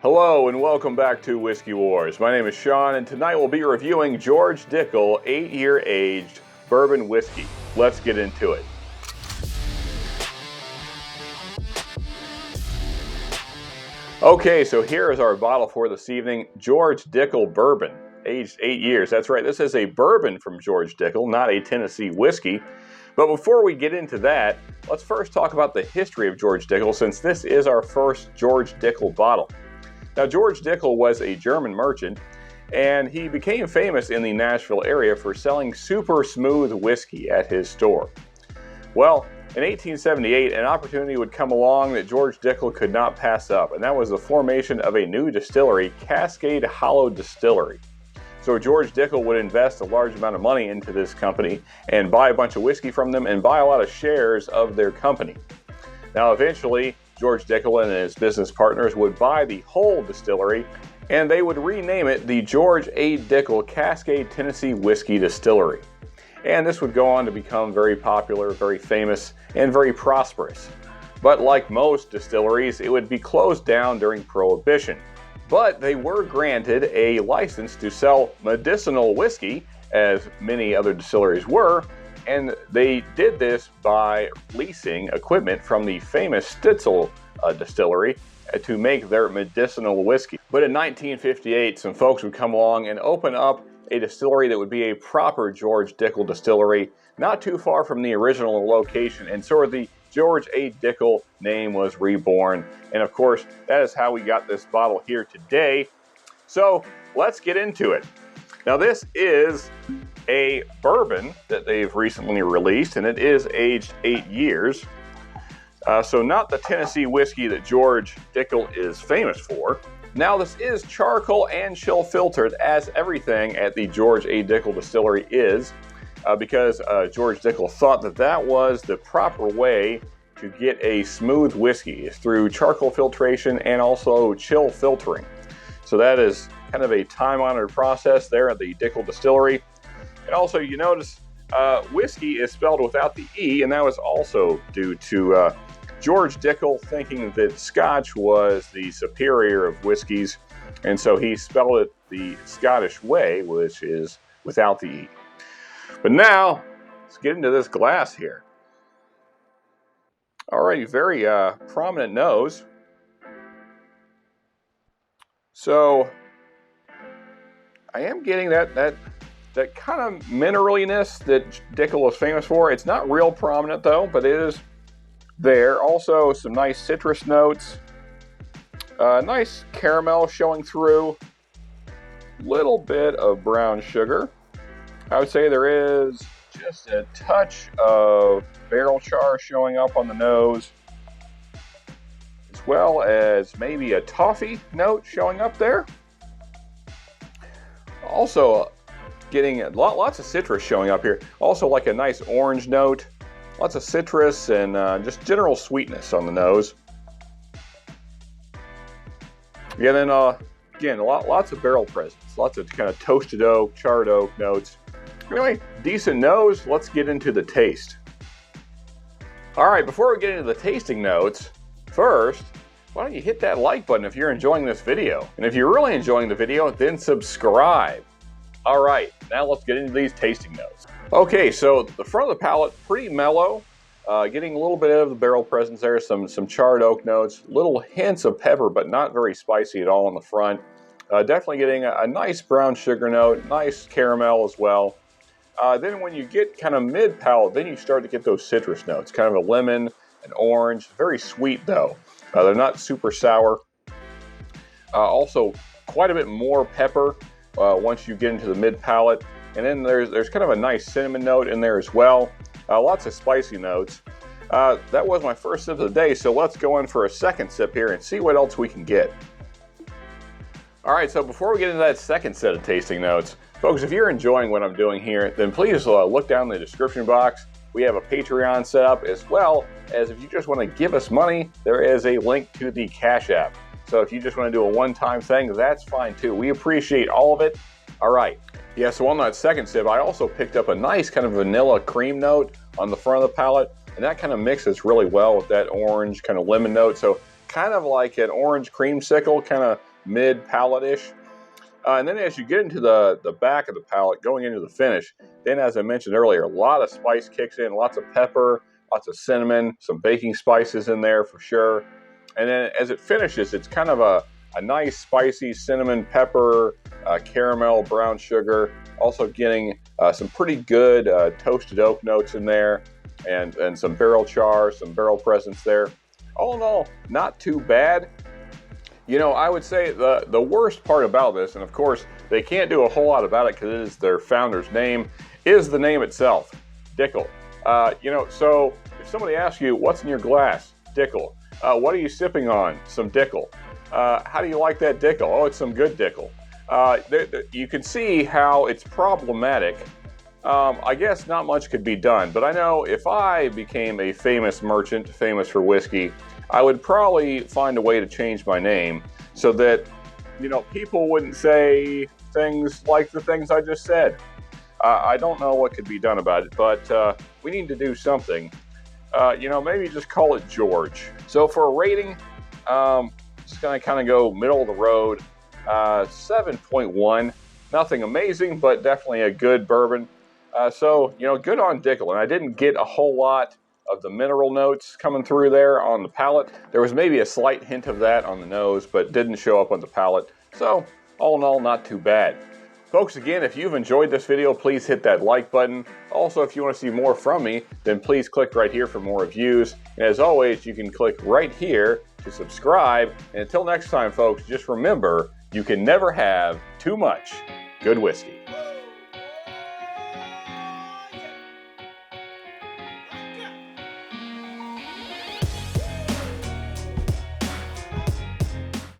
Hello and welcome back to Whiskey Wars. My name is Sean and tonight we'll be reviewing George Dickel 8-year aged bourbon whiskey. Let's get into it. Okay, so here is our bottle for this evening, George Dickel Bourbon, aged 8 years. That's right, this is a bourbon from George Dickel, not a Tennessee whiskey. But before we get into that, let's first talk about the history of George Dickel, since this is our first George Dickel bottle. Now, George Dickel was a German merchant, and he became famous in the Nashville area for selling super smooth whiskey at his store. Well, in 1878, an opportunity would come along that George Dickel could not pass up, and that was the formation of a new distillery, Cascade Hollow Distillery. So George Dickel would invest a large amount of money into this company and buy a bunch of whiskey from them and buy a lot of shares of their company. Now, eventually, George Dickel and his business partners would buy the whole distillery, and they would rename it the George A. Dickel Cascade Tennessee Whiskey Distillery. And this would go on to become very popular, very famous, and very prosperous. But like most distilleries, it would be closed down during Prohibition. But they were granted a license to sell medicinal whiskey, as many other distilleries were, and they did this by leasing equipment from the famous Stitzel distillery to make their medicinal whiskey. But in 1958, some folks would come along and open up a distillery that would be a proper George Dickel distillery, not too far from the original location, and so the George A. Dickel name was reborn. And of course, that is how we got this bottle here today. So let's get into it. Now, this is a bourbon that they've recently released, and it is aged 8 years. So not the Tennessee whiskey that George Dickel is famous for. Now, this is charcoal and chill filtered, as everything at the George A. Dickel Distillery is, because George Dickel thought that that was the proper way to get a smooth whiskey, is through charcoal filtration and also chill filtering. So that is kind of a time-honored process there at the Dickel Distillery. And also, you notice whiskey is spelled without the E, and that was also due to George Dickel thinking that Scotch was the superior of whiskeys, and so he spelled it the Scottish way, which is without the E. But now, let's get into this glass here. Alright, very prominent nose. So, I am getting that kind of mineraliness that Dickel is famous for. It's not real prominent though, but it is there. Also, some nice citrus notes. Nice caramel showing through. Little bit of brown sugar. I would say there is just a touch of barrel char showing up on the nose, as well as maybe a toffee note showing up there. Also, getting lots of citrus showing up here. Also, like a nice orange note. Lots of citrus and just general sweetness on the nose. Yeah, then again, lots of barrel presence. Lots of kind of toasted oak, charred oak notes. Anyway, decent nose. Let's get into the taste. All right, before we get into the tasting notes, first, why don't you hit that like button if you're enjoying this video? And if you're really enjoying the video, then subscribe. All right, now let's get into these tasting notes. Okay, so the front of the palate, pretty mellow. Getting a little bit of the barrel presence there, some charred oak notes, little hints of pepper, but not very spicy at all on the front. Definitely getting a nice brown sugar note, nice caramel as well. Then when you get kind of mid-palate, then you start to get those citrus notes, kind of a lemon, an orange, very sweet though. They're not super sour. Also, quite a bit more pepper once you get into the mid-palate. And then there's kind of a nice cinnamon note in there as well. Lots of spicy notes. That was my first sip of the day, so let's go in for a second sip here and see what else we can get. All right, so before we get into that second set of tasting notes, folks, if you're enjoying what I'm doing here, then please look down in the description box. We have a Patreon set up, as well as if you just want to give us money, there is a link to the Cash App. So if you just want to do a one-time thing, that's fine too. We appreciate all of it. All right. Yeah, so on that second sip, I also picked up a nice kind of vanilla cream note on the front of the palate, and that kind of mixes really well with that orange kind of lemon note. So kind of like an orange creamsicle, kind of mid-palate-ish. And then as you get into the back of the palate, going into the finish, then as I mentioned earlier, a lot of spice kicks in, lots of pepper, lots of cinnamon, some baking spices in there for sure. And then as it finishes, it's kind of a nice spicy cinnamon, pepper, caramel, brown sugar, also getting some pretty good toasted oak notes in there, and some barrel char, some barrel presence there. All in all, not too bad. You know, I would say the worst part about this, and of course they can't do a whole lot about it because it is their founder's name, is the name itself, Dickel. You know, so if somebody asks you, what's in your glass? Dickel. What are you sipping on? Some Dickel. How do you like that Dickel? Oh, it's some good Dickel. You can see how it's problematic. I guess not much could be done, but I know if I became a famous merchant, famous for whiskey, I would probably find a way to change my name so that, you know, people wouldn't say things like the things I just said. I don't know what could be done about it, but we need to do something. You know, maybe just call it George. So for a rating, just gonna kind of go middle of the road, 7.1. Nothing amazing, but definitely a good bourbon. So, you know, good on Dickel. And I didn't get a whole lot of the mineral notes coming through there on the palate. There was maybe a slight hint of that on the nose, but didn't show up on the palate. So, all in all, not too bad. Folks, again, if you've enjoyed this video, please hit that like button. Also, if you want to see more from me, then please click right here for more reviews. And as always, you can click right here to subscribe. And until next time, folks, just remember, you can never have too much good whiskey.